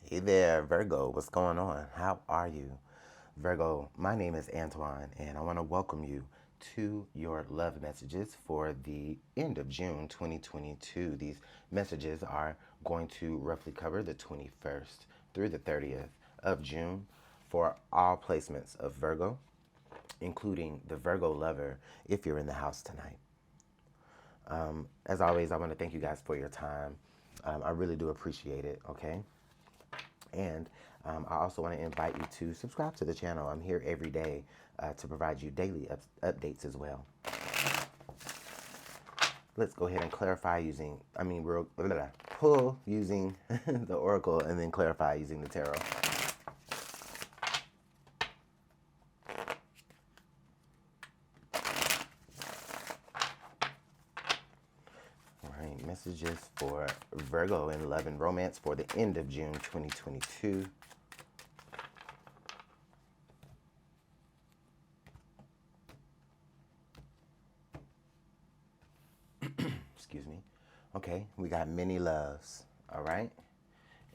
Hey there, Virgo. What's going on? How are you? Virgo, my name is Antoine, and I want to welcome you to your love messages for the end of June 2022. These messages are going to roughly cover the 21st through the 30th of June for all placements of Virgo, including the Virgo lover if you're in the house tonight. As always, I want to thank you guys for your time. I really do appreciate it, okay? And I also want to invite you to subscribe to the channel. I'm here every day to provide you daily updates as well. Let's go ahead and clarify using, pull using the oracle and then clarify using the tarot. All right, messages for Virgo in love and romance for the end of June 2022. Excuse me. Okay, we got many loves, all right?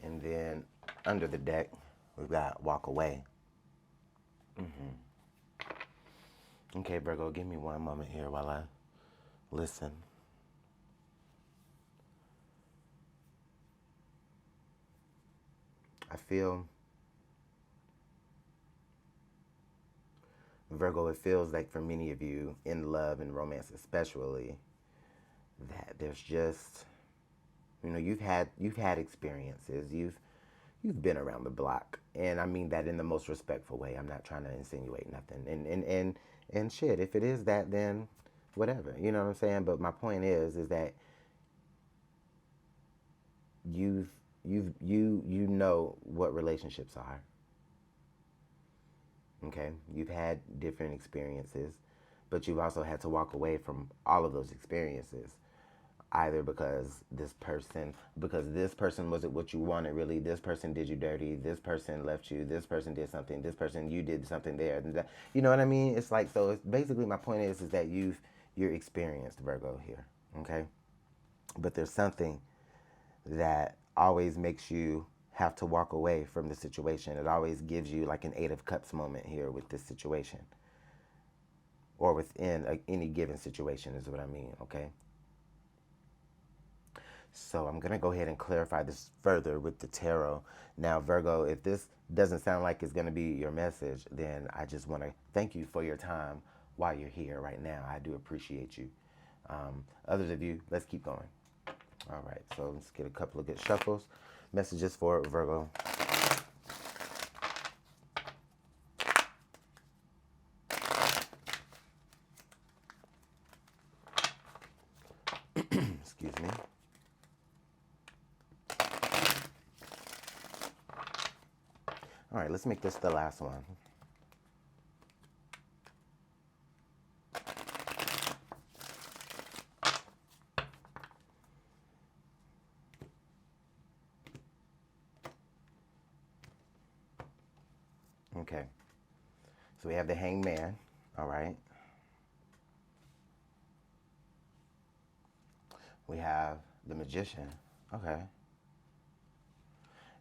And then under the deck, we've got walk away. Okay, Virgo, give me one moment here while I listen. I feel, Virgo, it feels like for many of you in love and romance especially, that there's just, you've had experiences, you've been around the block, and I mean that in the most respectful way. I'm not trying to insinuate nothing, and shit. If it is that, then whatever. You know what I'm saying? But my point is that you've you know what relationships are. Okay, you've had different experiences, but you've also had to walk away from all of those experiences, either because this person wasn't what you wanted really, this person did you dirty, this person left you, this person did something, this person you did something there, and that, you know what I mean? It's like, so it's basically, my point is that you're experienced, Virgo, here. Okay, but there's something that always makes you have to walk away from the situation. It always gives you like an Eight of Cups moment here with this situation, or within any given situation is what I mean. Okay, so I'm going to go ahead and clarify this further with the tarot. Now, Virgo, if this doesn't sound like it's going to be your message, then I just want to thank you for your time while you're here right now. I do appreciate you. Others of you, let's keep going. All right, so let's get a couple of good shuffles. Messages for Virgo. Excuse me. All right, let's make this the last one. Okay, so we have the Hangman, all right. We have the Magician, okay.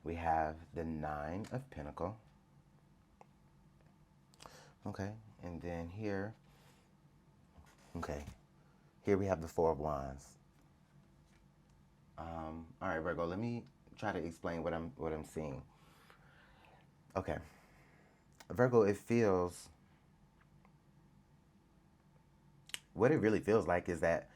We have the Nine of Pentacles, okay. And then here, okay, here we have the Four of Wands. All right, Virgo, let me try to explain what I'm seeing. Okay, Virgo, it feels, what it really feels like is that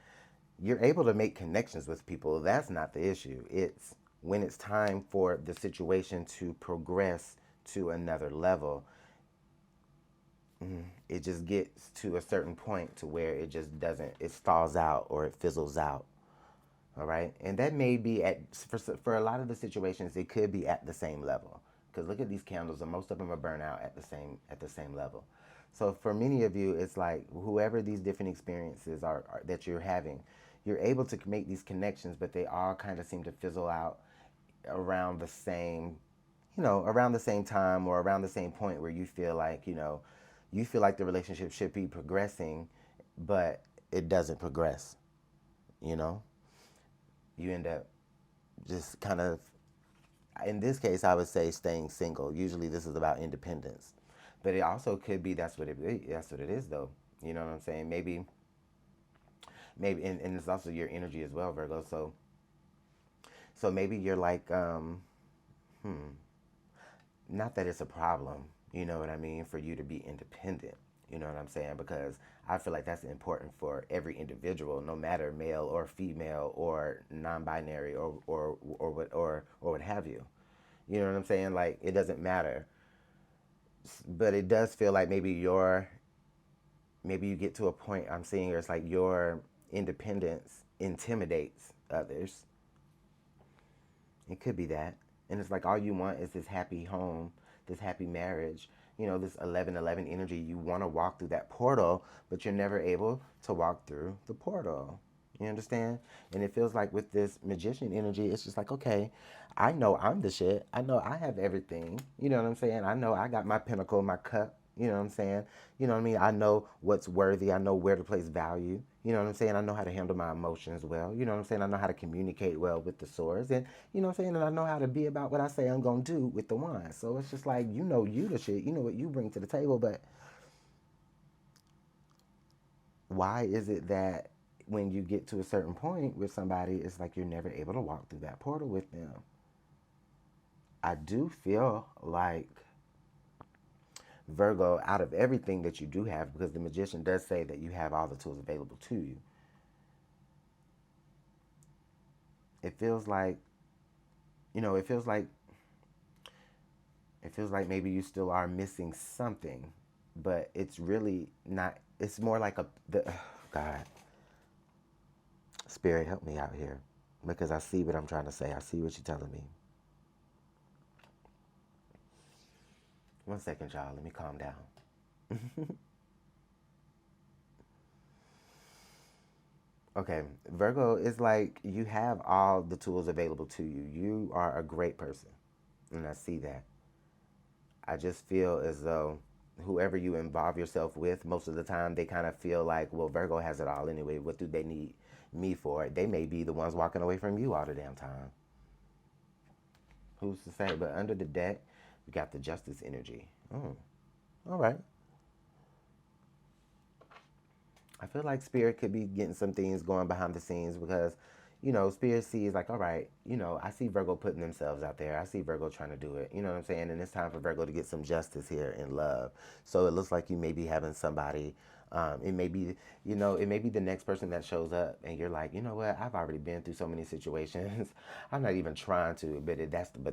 you're able to make connections with people. That's not the issue. It's when it's time for the situation to progress to another level, it just gets to a certain point to where it just doesn't, it stalls out or it fizzles out. All right, and that may be for a lot of the situations, it could be at the same level, because look at these candles, and most of them are burnt out at the same level. So for many of you, it's like whoever these different experiences are that you're having, you're able to make these connections, but they all kind of seem to fizzle out around the same, around the same time or around the same point where you feel like, you feel like the relationship should be progressing, but it doesn't progress, you know? You end up just kind of, in this case, I would say staying single. Usually this is about independence. But it also could be that's what it is though. You know what I'm saying? Maybe and it's also your energy as well, Virgo. So maybe you're like, not that it's a problem, you know what I mean, for you to be independent. You know what I'm saying? Because I feel like that's important for every individual, no matter male or female or non-binary or what have you. You know what I'm saying? Like it doesn't matter, but it does feel like maybe you get to a point I'm seeing where it's like your independence intimidates others. It could be that. And it's like all you want is this happy home, this happy marriage, this 1111 energy. You want to walk through that portal, but you're never able to walk through the portal. You understand? And it feels like with this magician energy, it's just like, okay, I know I'm the shit. I know I have everything. You know what I'm saying? I know I got my pinnacle, my cup. You know what I'm saying? You know what I mean? I know what's worthy. I know where to place value. You know what I'm saying? I know how to handle my emotions well. You know what I'm saying? I know how to communicate well with the swords. And you know what I'm saying? And I know how to be about what I say I'm going to do with the wine. So it's just like, you the shit. You know what you bring to the table. But why is it that when you get to a certain point with somebody, it's like you're never able to walk through that portal with them? I do feel like Virgo, out of everything that you do have, because the magician does say that you have all the tools available to you, it feels like, it feels like maybe you still are missing something, but it's really not. It's more like God, Spirit, help me out here, because I see what I'm trying to say. I see what you're telling me. One second, y'all. Let me calm down. Okay, Virgo is like you have all the tools available to you. You are a great person, and I see that. I just feel as though whoever you involve yourself with, most of the time they kind of feel like, well, Virgo has it all anyway. What do they need me for? They may be the ones walking away from you all the damn time. Who's to say? But under the deck, we got the justice energy. Oh, all right. I feel like Spirit could be getting some things going behind the scenes because, Spirit sees like, all right, I see Virgo putting themselves out there. I see Virgo trying to do it. You know what I'm saying? And it's time for Virgo to get some justice here in love. So it looks like you may be having somebody. It may be, it may be the next person that shows up, and you're like, you know what? I've already been through so many situations. I'm not even trying to, but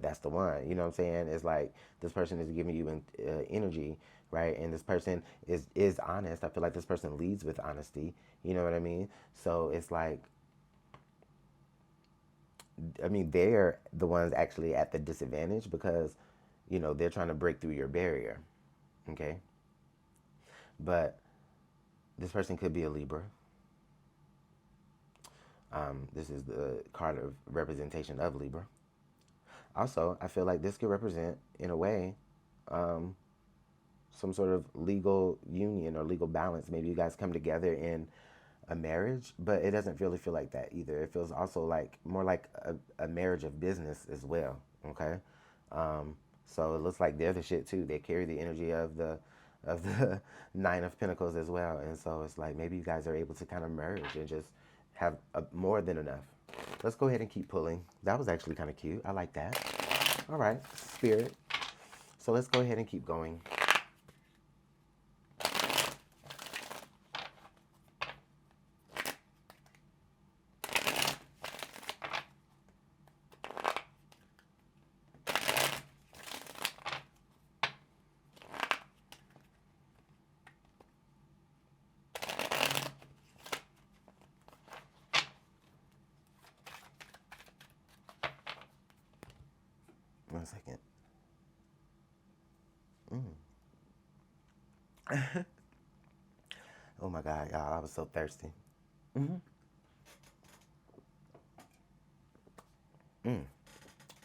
that's the one. You know what I'm saying? It's like this person is giving you energy, right? And this person is honest. I feel like this person leads with honesty. You know what I mean? So it's like, I mean, they're the ones actually at the disadvantage because, they're trying to break through your barrier. Okay. But this person could be a Libra. This is the card of representation of Libra. Also, I feel like this could represent, in a way, um, some sort of legal union or legal balance. Maybe you guys come together in a marriage, but it doesn't really feel like that either. It feels also like more like a marriage of business as well. Okay, so it looks like they're the shit too. They carry the energy of the Nine of Pentacles as well, and so it's like maybe you guys are able to kind of merge and just have more than enough. Let's go ahead and keep pulling. That was actually kind of cute. I like that. All right, Spirit. So let's go ahead and keep going. One second. Oh my God, y'all, I was so thirsty.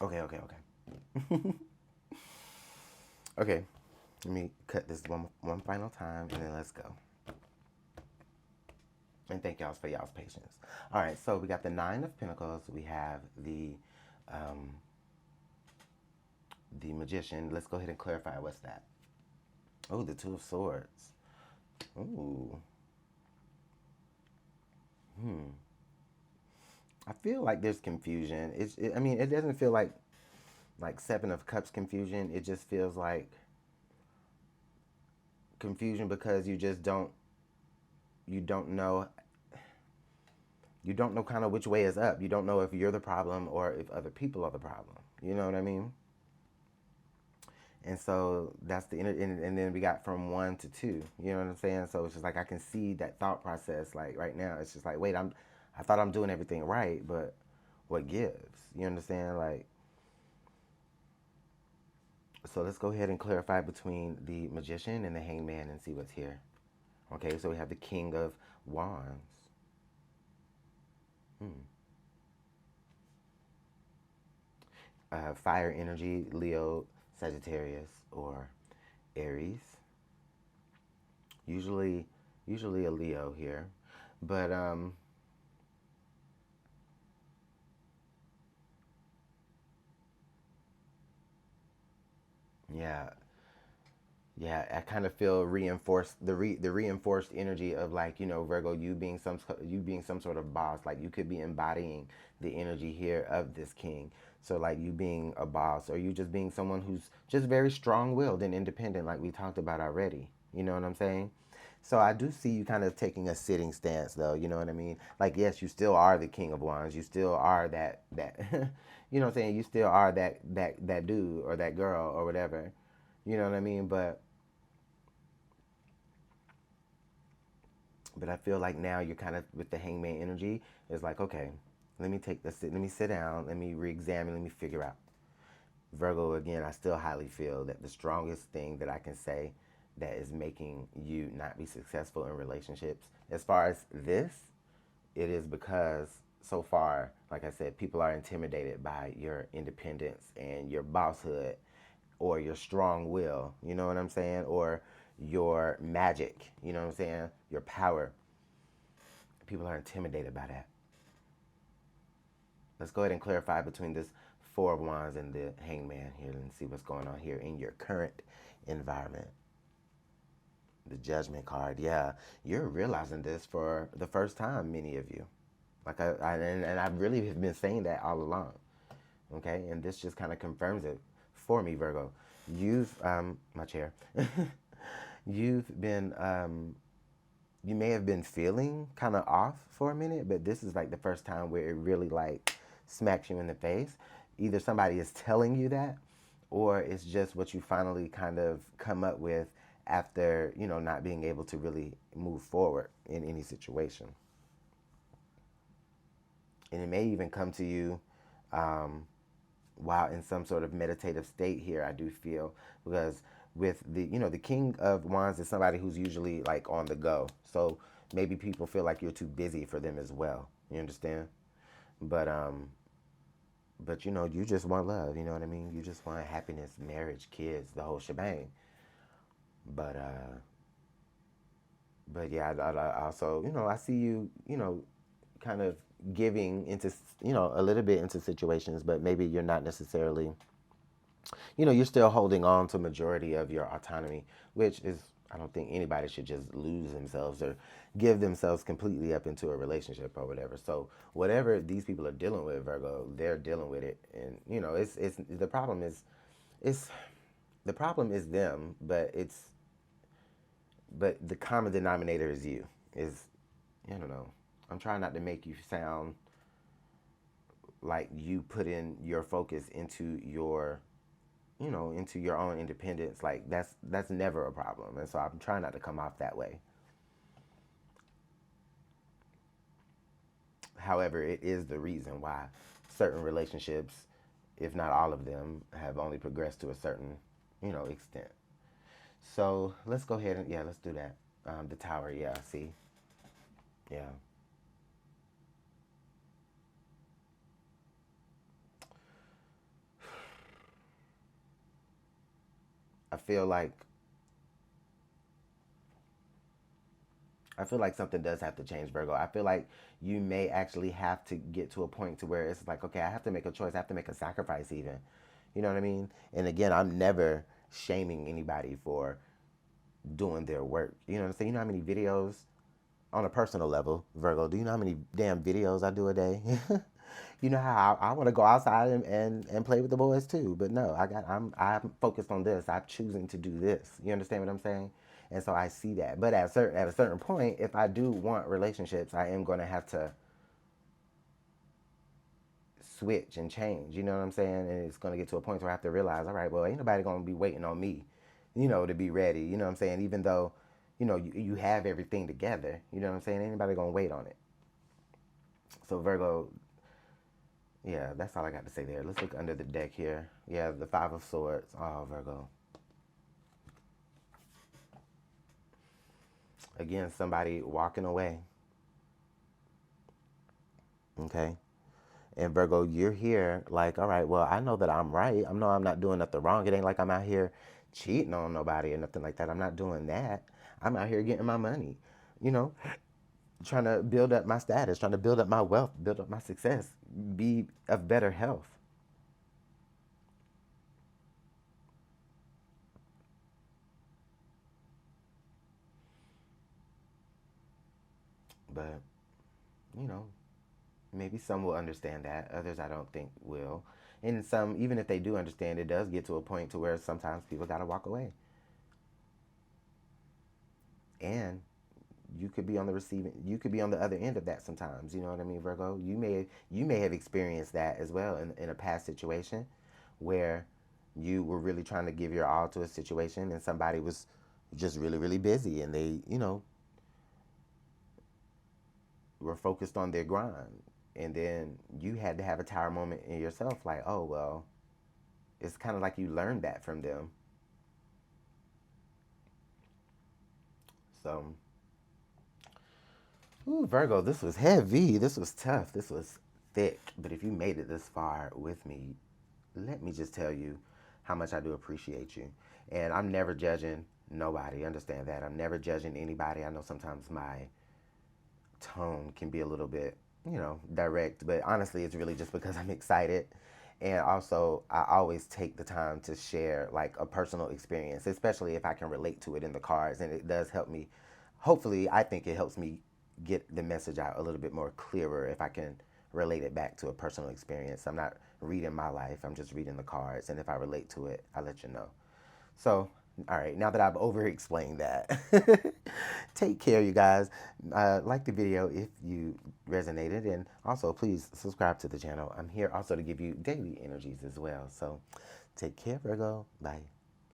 Okay, okay, okay. Okay, let me cut this one final time and then let's go. And thank y'all for y'all's patience. All right, so we got the Nine of Pentacles. We have the the Magician. Let's go ahead and clarify what's that. Oh, the Two of Swords. Ooh. I feel like there's confusion. I mean, it doesn't feel like Seven of Cups confusion. It just feels like confusion because you don't know kind of which way is up. You don't know if you're the problem or if other people are the problem. You know what I mean? And so that's and then we got from 1 to 2. You know what I'm saying? So it's just like I can see that thought process. Like right now, it's just like, wait, I thought I'm doing everything right, but what gives? You understand? Like, so let's go ahead and clarify between the Magician and the Hangman and see what's here. Okay, so we have the King of Wands. Fire energy, Leo, Sagittarius, or Aries. Usually a Leo here, but yeah, yeah, I kind of feel reinforced the reinforced energy of, like, Virgo, you being some sort of boss. Like you could be embodying the energy here of this king. So like you being a boss, or you just being someone who's just very strong-willed and independent, like we talked about already. You know what I'm saying? So I do see you kind of taking a sitting stance, though. You know what I mean? Like, yes, you still are the King of Wands. You still are that you know what I'm saying? You still are that dude or that girl or whatever. You know what I mean? But I feel like now you're kind of with the Hangman energy. It's like, okay, let me sit down, let me re-examine, let me figure out. Virgo, again, I still highly feel that the strongest thing that I can say that is making you not be successful in relationships, as far as this, it is because so far, like I said, people are intimidated by your independence and your bosshood, or your strong will, you know what I'm saying? Or your magic, you know what I'm saying? Your power. People are intimidated by that. Let's go ahead and clarify between this Four of Wands and the Hangman here and see what's going on here in your current environment. The Judgment card, yeah. You're realizing this for the first time, many of you. Like and I really have been saying that all along. Okay, and this just kind of confirms it for me, Virgo. You've my chair. You've been you may have been feeling kind of off for a minute, but this is like the first time where it really like smacks you in the face. Either somebody is telling you that, or it's just what you finally kind of come up with after, not being able to really move forward in any situation. And it may even come to you while in some sort of meditative state here, I do feel, because with the King of Wands is somebody who's usually like on the go. So maybe people feel like you're too busy for them as well. You understand? But you just want love, you know what I mean? You just want happiness, marriage, kids, the whole shebang. But yeah, I also, I see you, kind of giving into, a little bit into situations, but maybe you're not necessarily, you're still holding on to majority of your autonomy, which is, I don't think anybody should just lose themselves or give themselves completely up into a relationship or whatever. So whatever these people are dealing with, Virgo, they're dealing with it. And, it's it's, the problem is them, but the common denominator is you. I don't know. I'm trying not to make you sound like you put in your focus into your own independence. Like that's never a problem. And so I'm trying not to come off that way. However, it is the reason why certain relationships, if not all of them, have only progressed to a certain, extent. So let's go ahead and, yeah, let's do that. The Tower, yeah, see? Yeah. I feel like something does have to change, Virgo. I feel like you may actually have to get to a point to where it's like, okay, I have to make a choice. I have to make a sacrifice even. You know what I mean? And again, I'm never shaming anybody for doing their work. You know what I'm saying? You know how many videos on a personal level, Virgo, do you know how many damn videos I do a day? You know how I want to go outside and play with the boys too, but no, I'm focused on this. I'm choosing to do this. You understand what I'm saying? And so I see that. But at a certain point, if I do want relationships, I am going to have to switch and change. You know what I'm saying? And it's going to get to a point where I have to realize, all right, well, ain't nobody going to be waiting on me, to be ready. You know what I'm saying? Even though, you have everything together. You know what I'm saying? Ain't nobody going to wait on it. So Virgo, yeah, that's all I got to say there. Let's look under the deck here. Yeah, the Five of Swords. Oh, Virgo. Again, somebody walking away. Okay. And Virgo, you're here like, all right, well, I know that I'm right. I know I'm not doing nothing wrong. It ain't like I'm out here cheating on nobody or nothing like that. I'm not doing that. I'm out here getting my money, you know, trying to build up my status, trying to build up my wealth, build up my success, be of better health. But, you know, maybe some will understand that. Others I don't think will. And some, even if they do understand, it does get to a point to where sometimes people got to walk away. And you could be on the receiving, you could be on the other end of that sometimes. You know what I mean, Virgo? You may have experienced that as well in a past situation where you were really trying to give your all to a situation and somebody was just really, really busy and they, were focused on their grind. And then you had to have a tower moment in yourself like, oh, well, it's kind of like you learned that from them. So, ooh, Virgo, this was heavy. This was tough. This was thick. But if you made it this far with me, let me just tell you how much I do appreciate you. And I'm never judging nobody. Understand that. I'm never judging anybody. I know sometimes my tone can be a little bit, direct, but honestly, it's really just because I'm excited. And also, I always take the time to share like a personal experience, especially if I can relate to it in the cards. And it does help me. Hopefully, I think it helps me get the message out a little bit more clearer if I can relate it back to a personal experience. I'm not reading my life, I'm just reading the cards. And if I relate to it, I let you know. So, all right, now that I've over explained that, take care, you guys. Like the video if you resonated, and also please subscribe to the channel. I'm here also to give you daily energies as well. So, take care, Virgo. Bye.